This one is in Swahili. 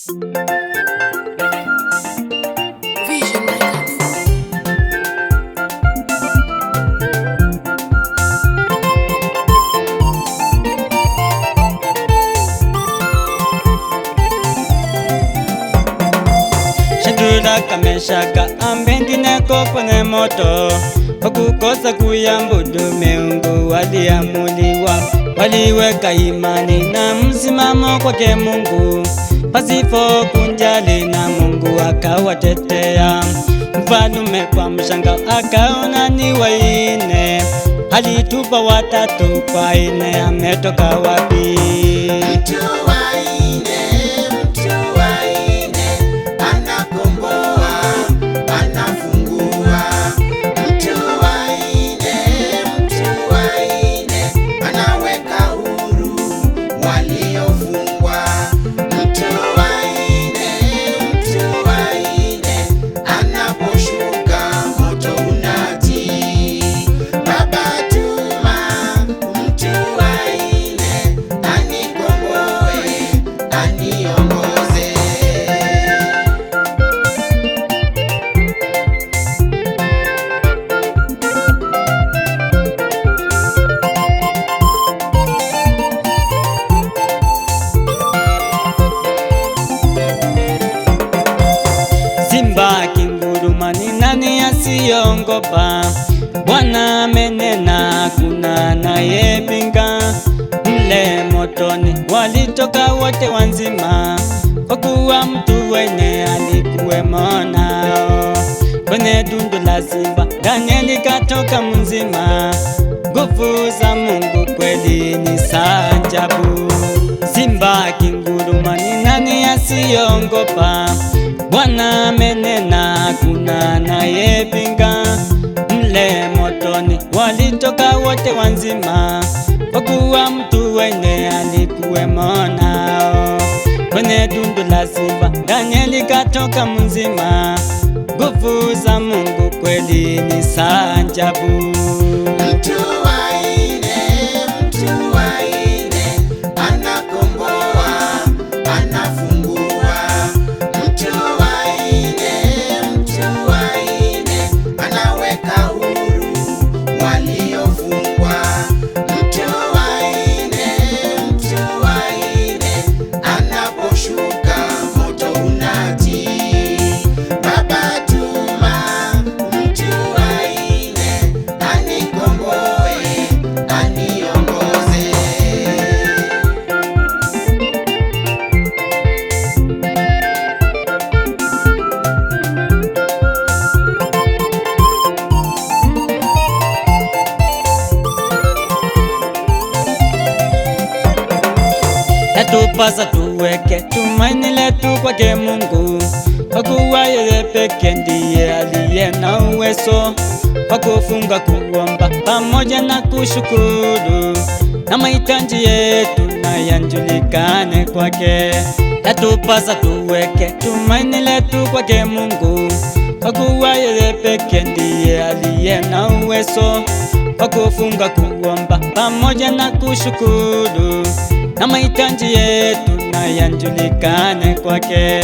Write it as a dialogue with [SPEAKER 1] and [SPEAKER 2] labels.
[SPEAKER 1] Vision Records.
[SPEAKER 2] Shadraka, Meshaka, Abednego kwenye moto kwa kukosa kuyaabudu miungu waliamuliwa. Waliweka imani na msimamo kwake Mungu pasipo kunjali, na Mungu akawatetea. Mfalume kwa mshangao akaona ni waine, alitupa watatu kwa ine, ametoka wapi? Simba kinguruma, ni nani asiyeogopa? Bwana amenena, hakuna anayepinga. Mle motoni walitoka wote wazima, kwa kuwa mtu wenye alikuwemo nao. Kwenye tundu la simba Danieli katoka mzima. Nguvu za Mungu kweli ni za ajabu. Simba kinguruma, ni nani asiyeogopa? Bwana amenena, hakuna anayepinga. Mle motoni walitoka wote wazima, kwa kuwa mtu wenye alikuwemo nao. Kwenye tundu la simba Danieli katoka mzima. Nguvu za Mungu kweli ni za ajabu. Yatupasa tuweke tumaini letu kwake Mungu, kwa kuwa yeye pekee ndiye aliye na uwezo wa kufunga, kuomba pamoja na kushukuru, na mahitaji yetu na yajulikane kwake. Yatupasa tuweke tumaini letu kwake Mungu, kwa kuwa yeye pekee ndiye aliye na uwezo wa kufunga, kuomba pamoja na kushukuru, na mahitaji yetu na yajulikane kwake.